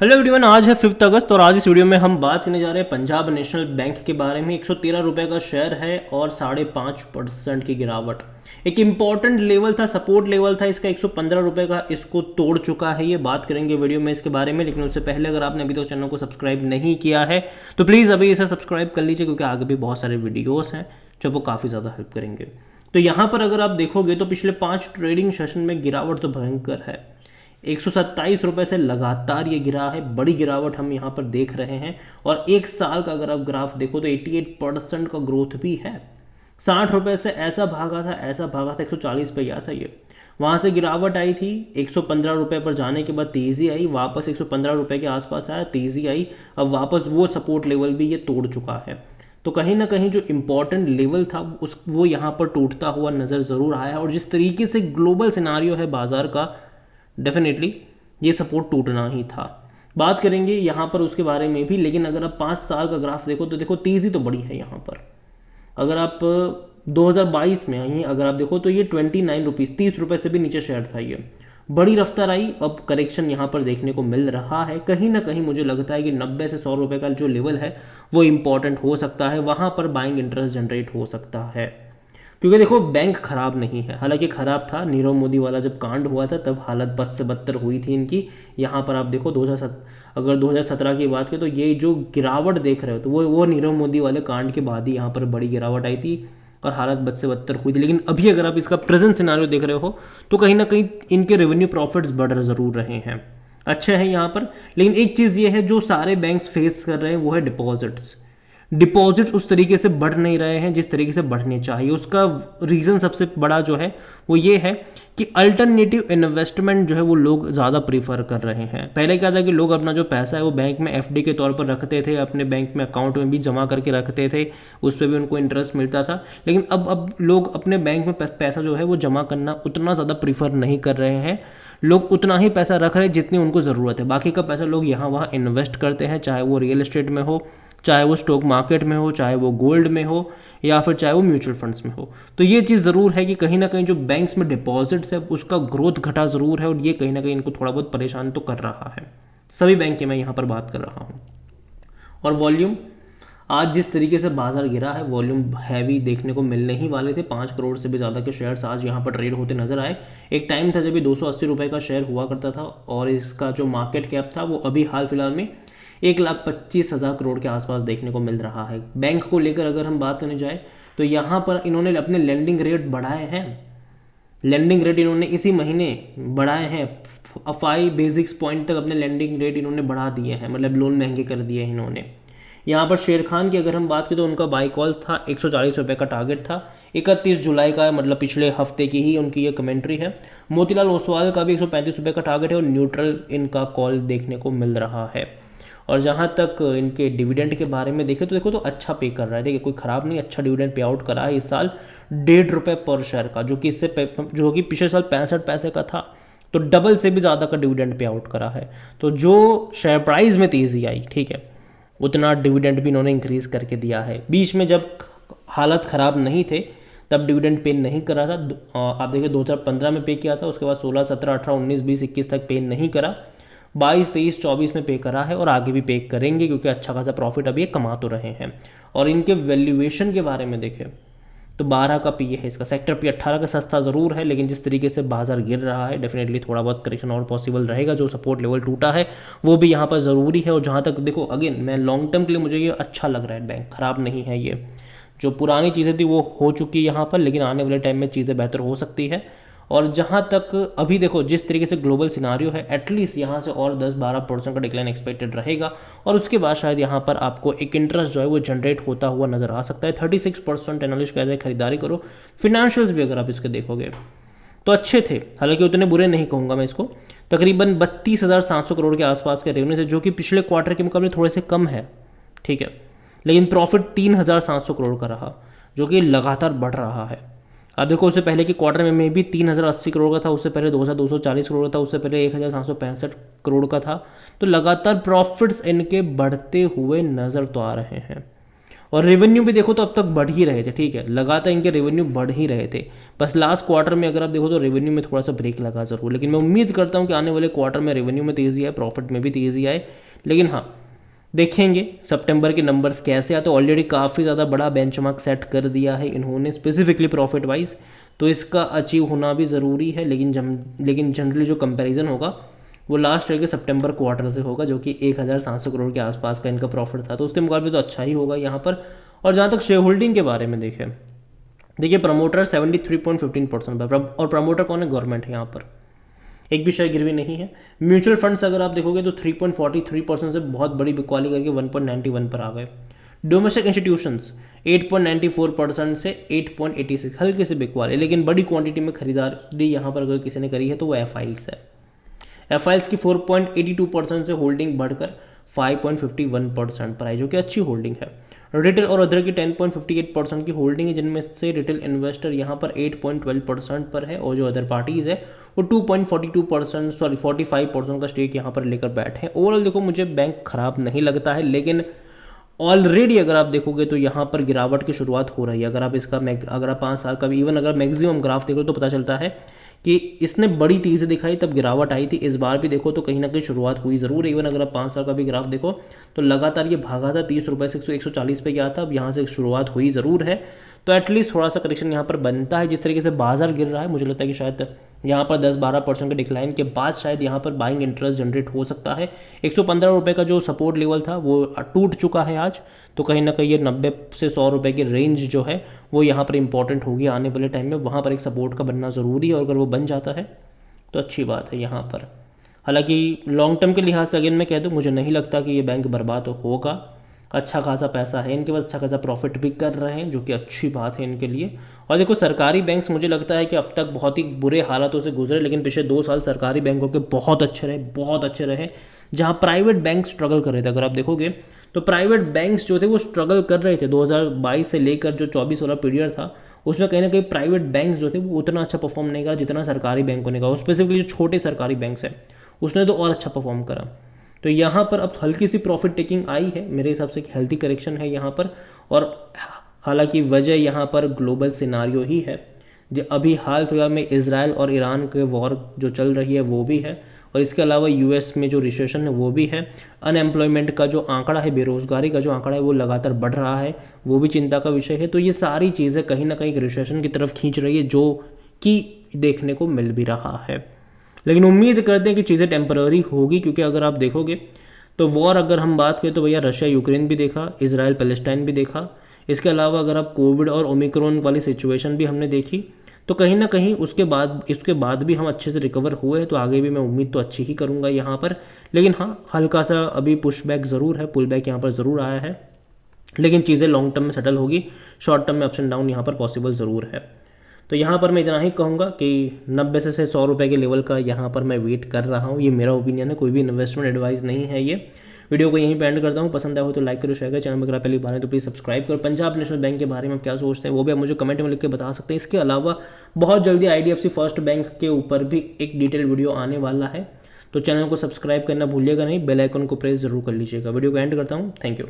Hello everyone, आज है 5 अगस्त और आज इस वीडियो में हम बात करने जा रहे हैं पंजाब नेशनल बैंक के बारे में। 113 रुपये का शेयर है और 5.5% की गिरावट। एक इम्पॉर्टेंट लेवल था, सपोर्ट लेवल था इसका 115 रुपये का, इसको तोड़ चुका है। ये बात करेंगे वीडियो में इसके बारे में, लेकिन उससे पहले अगर आपने अभी तक चैनल को सब्सक्राइब नहीं किया है तो प्लीज़ अभी इसे सब्सक्राइब कर लीजिए, क्योंकि आगे भी बहुत सारे वीडियोज़ हैं जो वो काफ़ी ज़्यादा हेल्प करेंगे। तो यहाँ पर अगर आप देखोगे तो पिछले 5 ट्रेडिंग सेशन में गिरावट तो भयंकर है। 127 रुपये से लगातार ये गिरा है, बड़ी गिरावट हम यहाँ पर देख रहे हैं। और एक साल का अगर आप ग्राफ देखो तो 88% का ग्रोथ भी है। 60 रुपये से ऐसा भागा था 140 पे गया था ये। वहाँ से गिरावट आई थी 115 रुपये पर जाने के बाद तेज़ी आई, वापस 115 रुपये के आसपास आया, तेज़ी आई, अब वापस वो सपोर्ट लेवल भी ये तोड़ चुका है। तो कहीं ना कहीं जो इम्पोर्टेंट लेवल था वो यहाँ पर टूटता हुआ नज़र ज़रूर आया। और जिस तरीके से ग्लोबल सिनारियो है बाज़ार का, डेफिनेटली ये सपोर्ट टूटना ही था। बात करेंगे यहाँ पर उसके बारे में भी, लेकिन अगर आप 5 साल का ग्राफ देखो तो देखो तेज़ी तो बड़ी है यहाँ पर। अगर आप 2022 में आई अगर आप देखो तो ये 29 रुपीज़ 30 रुपये से भी नीचे शेयर था ये। बड़ी रफ्तार आई, अब करेक्शन यहाँ पर देखने को मिल रहा है। कहीं ना कहीं मुझे लगता है कि 90 से 100 रुपये का जो लेवल है वो इंपॉर्टेंट हो सकता है, वहाँ पर बाइंग इंटरेस्ट जनरेट हो सकता है। क्योंकि देखो बैंक खराब नहीं है, हालांकि खराब था। नीरव मोदी वाला जब कांड हुआ था तब हालत बद से बदतर हुई थी इनकी। यहाँ पर आप देखो 2017 की बात करें तो ये जो गिरावट देख रहे हो तो वो नीरव मोदी वाले कांड के बाद ही यहाँ पर बड़ी गिरावट आई थी और हालत बद से बदतर हुई थी। लेकिन अभी अगर आप इसका प्रेजेंट सिनारियो देख रहे हो तो कहीं ना कहीं इनके रेवेन्यू प्रॉफिट्स बढ़ ज़रूर रहे हैं, अच्छे हैं यहाँ पर। लेकिन एक चीज़ ये है जो सारे बैंक्स फेस कर रहे हैं वो है डिपॉजिट्स उस तरीके से बढ़ नहीं रहे हैं जिस तरीके से बढ़ने चाहिए। उसका रीज़न सबसे बड़ा जो है वो ये है कि अल्टरनेटिव इन्वेस्टमेंट जो है वो लोग ज़्यादा प्रीफर कर रहे हैं। पहले क्या था कि लोग अपना जो पैसा है वो बैंक में एफडी के तौर पर रखते थे, अपने बैंक में अकाउंट में भी जमा करके रखते थे, उस पर भी उनको इंटरेस्ट मिलता था। लेकिन अब लोग अपने बैंक में पैसा जो है वो जमा करना उतना ज़्यादा प्रीफर नहीं कर रहे हैं। लोग उतना ही पैसा रख रहे हैं जितनी उनको ज़रूरत है, बाकी का पैसा लोग यहाँ वहाँ इन्वेस्ट करते हैं, चाहे वो रियल एस्टेट में हो, चाहे वो स्टॉक मार्केट में हो, चाहे वो गोल्ड में हो, या फिर चाहे वो म्यूचुअल फंड्स में हो। तो ये चीज़ ज़रूर है कि कहीं ना कहीं जो बैंक्स में डिपॉजिट्स है उसका ग्रोथ घटा ज़रूर है, और ये कहीं ना कहीं इनको थोड़ा बहुत परेशान तो कर रहा है। सभी बैंक की मैं यहाँ पर बात कर रहा हूँ। और वॉल्यूम आज जिस तरीके से बाजार गिरा है, वॉल्यूम हैवी देखने को मिलने ही वाले थे। 5 करोड़ से भी ज़्यादा के शेयर्स आज यहाँ पर ट्रेड होते नजर आए। एक टाइम था जब ये 280 रुपये का शेयर हुआ करता था, और इसका जो मार्केट कैप था वो अभी हाल फिलहाल में 1,25,000 करोड़ के आसपास देखने को मिल रहा है। बैंक को लेकर अगर हम बात करने जाए तो यहाँ पर इन्होंने अपने लेंडिंग रेट बढ़ाए हैं। लेंडिंग रेट इन्होंने इसी महीने बढ़ाए हैं, 5 बेसिक्स पॉइंट तक अपने लेंडिंग रेट इन्होंने बढ़ा दिए हैं, मतलब लोन महंगे कर दिए हैं इन्होंने। यहाँ पर शेर खान की अगर हम बात करें तो उनका बाई कॉल था, 140 रुपये का टारगेट था। 31 जुलाई का, मतलब पिछले हफ्ते की ही उनकी ये कमेंट्री है। मोतीलाल ओसवाल का भी 135 रुपये का टारगेट है, और न्यूट्रल इनका कॉल देखने को मिल रहा है। और जहाँ तक इनके डिविडेंड के बारे में देखें तो देखो तो अच्छा पे कर रहा है। देखिए कोई ख़राब नहीं, अच्छा डिविडेंड पे आउट करा है इस साल 1.5 रुपये पर शेयर का, जो कि पिछले साल 65 पैसे का था। तो डबल से भी ज़्यादा का डिविडेंड पे आउट करा है। तो जो शेयर प्राइस में तेज़ी आई, ठीक है, उतना डिविडेंड भी इन्होंने इंक्रीज़ करके दिया है। बीच में जब हालत ख़राब नहीं थे तब डिविडेंड पे नहीं करा था। आप देखिए 2015 में पे किया था, उसके बाद 16, 17, 18, 19, 20, 21 तक पे नहीं करा। 22, 23, 24 में पे करा है, और आगे भी पे करेंगे क्योंकि अच्छा खासा प्रॉफिट अभी ये कमा तो रहे हैं। और इनके वैल्यूएशन के बारे में देखें तो 12 का पी है इसका, सेक्टर पी 18 का सस्ता ज़रूर है, लेकिन जिस तरीके से बाजार गिर रहा है डेफिनेटली थोड़ा बहुत करेक्शन और पॉसिबल रहेगा। जो सपोर्ट लेवल टूटा है वो भी यहाँ पर ज़रूरी है। और जहाँ तक देखो अगेन मैं लॉन्ग टर्म के लिए मुझे ये अच्छा लग रहा है, बैंक ख़राब नहीं है। ये जो पुरानी चीज़ें थी वो हो चुकी है यहाँ पर, लेकिन आने वाले टाइम में चीज़ें बेहतर हो सकती है। और जहाँ तक अभी देखो जिस तरीके से ग्लोबल सिनारियो है, एटलीस्ट यहाँ से और 10-12% का डिक्लाइन एक्सपेक्टेड रहेगा, और उसके बाद शायद यहाँ पर आपको एक इंटरेस्ट जो है वो जनरेट होता हुआ नजर आ सकता है। 36% एनालिस्ट कहते हैं खरीदारी करो। फिनेंशियल्स भी अगर आप इसके देखोगे तो अच्छे थे, हालांकि उतने बुरे नहीं कहूँगा मैं इसको। तकरीबन 32,700 करोड़ के आसपास के रेवेन्यू थे, जो कि पिछले क्वार्टर के मुकाबले थोड़े से कम है, ठीक है। लेकिन प्रॉफिट 3,700 करोड़ का रहा, जो कि लगातार बढ़ रहा है। अब देखो उससे पहले के क्वार्टर में भी 3,080 करोड़ का था, उससे पहले 2,240 करोड़ का था, उससे पहले 1,765 करोड़ का था। तो लगातार प्रॉफिट्स इनके बढ़ते हुए नज़र तो आ रहे हैं। और रेवेन्यू भी देखो तो अब तक बढ़ ही रहे थे, ठीक है, लगातार इनके रेवेन्यू बढ़ ही रहे थे। बस लास्ट क्वार्टर में अगर आप देखो तो रेवेन्यू में थोड़ा सा ब्रेक लगा जरूर, लेकिन मैं उम्मीद करता हूँ कि आने वाले क्वार्टर में रेवेन्यू में तेज़ी आए, प्रॉफिट में भी तेज़ी आए। लेकिन हाँ, देखेंगे सितंबर के नंबर्स कैसे आते। ऑलरेडी काफ़ी ज़्यादा बड़ा बेंचमार्क सेट कर दिया है इन्होंने स्पेसिफिकली प्रॉफिट वाइज, तो इसका अचीव होना भी ज़रूरी है। लेकिन जनरली जो कंपैरिजन होगा वो लास्ट ईयर के सितंबर क्वार्टर से होगा, जो कि 1700 करोड़ के आसपास का इनका प्रॉफिट था, तो उसके मुकाबले तो अच्छा ही होगा यहाँ पर। और जहाँ तक शेयर होल्डिंग के बारे में देखें, देखिए प्रमोटर 73.15% पर, और प्रमोटर कौन है? गवर्नमेंट है यहाँ पर, एक भी शेयर गिरवी नहीं है। म्यूचुअल फंड्स अगर आप देखोगे तो 3.43% से बहुत बड़ी बिकवाली करके 1.91 पर आ गए। डोमेस्टिक इंस्टीट्यूशंस 8.94% से 8.86, हल्के से बिकवाले, लेकिन बड़ी क्वांटिटी में खरीदारी यहाँ पर अगर किसी ने करी है तो वो एफआईएल्स है। एफआईएल्स की 4.82% से होल्डिंग बढ़कर 5.51% पर आई, जो कि अच्छी होल्डिंग है। रिटेल और अदर की 10.58% की होल्डिंग है, जिनमें से रिटेल इन्वेस्टर यहाँ पर 8.12% पर है, और जो अदर पार्टीज है वो 45% का स्टेक यहाँ पर लेकर बैठे हैं। ओवरऑल देखो मुझे बैंक खराब नहीं लगता है, लेकिन ऑलरेडी अगर आप देखोगे तो यहाँ पर गिरावट की शुरुआत हो रही है। अगर आप 5 साल का भी इवन अगर मैक्सिमम ग्राफ देखो तो पता चलता है कि इसने बड़ी तेज़ी दिखाई तब गिरावट आई थी। इस बार भी देखो तो कहीं ना कहीं शुरुआत हुई ज़रूर। इवन अगर आप 5 साल का भी ग्राफ देखो तो लगातार ये भागा था, 30 रुपये से 140 पे गया था, अब यहाँ से शुरुआत हुई ज़रूर है। तो एटलीस्ट थोड़ा सा करेक्शन यहाँ पर बनता है। जिस तरीके से बाजार गिर रहा है, मुझे लगता है कि शायद यहाँ पर 10-12% के डिक्लाइन के बाद शायद यहाँ पर बाइंग इंटरेस्ट जनरेट हो सकता है। 115 रुपये का जो सपोर्ट लेवल था वो टूट चुका है आज, तो कहीं ना कहीं ये 90 से 100 रुपये की रेंज जो है वो यहाँ पर इंपॉर्टेंट होगी आने वाले टाइम में। वहाँ पर एक सपोर्ट का बनना ज़रूरी है, और अगर वो बन जाता है तो अच्छी बात है यहाँ पर। हालांकि लॉन्ग टर्म के लिहाज से अगेन मैं कह दूँ, मुझे नहीं लगता कि ये बैंक बर्बाद होगा। अच्छा खासा पैसा है इनके पास, अच्छा खासा प्रॉफिट भी कर रहे हैं, जो कि अच्छी बात है इनके लिए। और देखो सरकारी बैंक्स मुझे लगता है कि अब तक बहुत ही बुरे हालातों से गुजरे, लेकिन पिछले 2 साल सरकारी बैंकों के बहुत अच्छे रहे। जहाँ प्राइवेट बैंक स्ट्रगल कर रहे थे, अगर आप देखोगे तो प्राइवेट बैंक्स जो थे वो स्ट्रगल कर रहे थे। 2022 से लेकर जो 24 वाला पीरियड था, उसमें कहीं ना कहीं प्राइवेट बैंक्स जो थे वो उतना अच्छा परफॉर्म नहीं करा जितना सरकारी बैंकों ने कहा। स्पेसिफिकली जो छोटे सरकारी बैंक्स हैं उसने तो और अच्छा परफॉर्म करा। तो यहाँ पर अब हल्की सी प्रॉफिट टेकिंग आई है, मेरे हिसाब से हेल्थी करेक्शन है यहाँ पर। और हालांकि वजह यहाँ पर ग्लोबल सिनारियो ही है, जो अभी हाल फिलहाल में इजराइल और ईरान के वॉर जो चल रही है वो भी है, और इसके अलावा यूएस में जो रिसेशन है वो भी है। अनएम्प्लॉयमेंट का जो आंकड़ा है, बेरोजगारी का जो आंकड़ा है वो लगातार बढ़ रहा है, वो भी चिंता का विषय है। तो ये सारी चीज़ें कहीं ना कहीं रिसेशन की तरफ खींच रही है, जो कि देखने को मिल भी रहा है। लेकिन उम्मीद करते हैं कि चीज़ें टेम्पररी होगी, क्योंकि अगर आप देखोगे तो वॉर अगर हम बात करें तो भैया रशिया यूक्रेन भी देखा, इजराइल पैलेस्टाइन भी देखा। इसके अलावा अगर आप कोविड और ओमिक्रॉन वाली सिचुएशन भी हमने देखी, तो कहीं ना कहीं इसके बाद भी हम अच्छे से रिकवर हुए, तो आगे भी मैं उम्मीद तो अच्छी ही करूँगा यहाँ पर। लेकिन हाँ, हल्का सा अभी पुश बैक ज़रूर है, पुल बैक यहाँ पर ज़रूर आया है, लेकिन चीज़ें लॉन्ग टर्म में सेटल होगी। शॉर्ट टर्म में अप्स एंड डाउन यहाँ पर पॉसिबल ज़रूर है। तो यहाँ पर मैं इतना ही कहूँगा कि 90 से 100 रुपये के लेवल का यहाँ पर मैं वेट कर रहा हूँ। ये मेरा ओपिनियन है, कोई भी इन्वेस्टमेंट एडवाइस नहीं है ये। वीडियो को यहीं पे एंड करता हूँ। पसंद आया हो तो लाइक करो, शेयर करो। चैनल में अगर आप पहली बार हैं तो प्लीज़ सब्सक्राइब करो। पंजाब नेशनल बैंक के बारे में आप क्या सोचते हैं वो भी आप मुझे कमेंट में लिख के बता सकते हैं। इसके अलावा बहुत जल्दी IDFC फर्स्ट बैंक के ऊपर भी एक डिटेल वीडियो आने वाला है, तो चैनल को सब्सक्राइब करना भूलिएगा नहीं, बेल आइकन को प्रेस जरूर कर लीजिएगा। वीडियो को एंड करता हूँ। Thank you.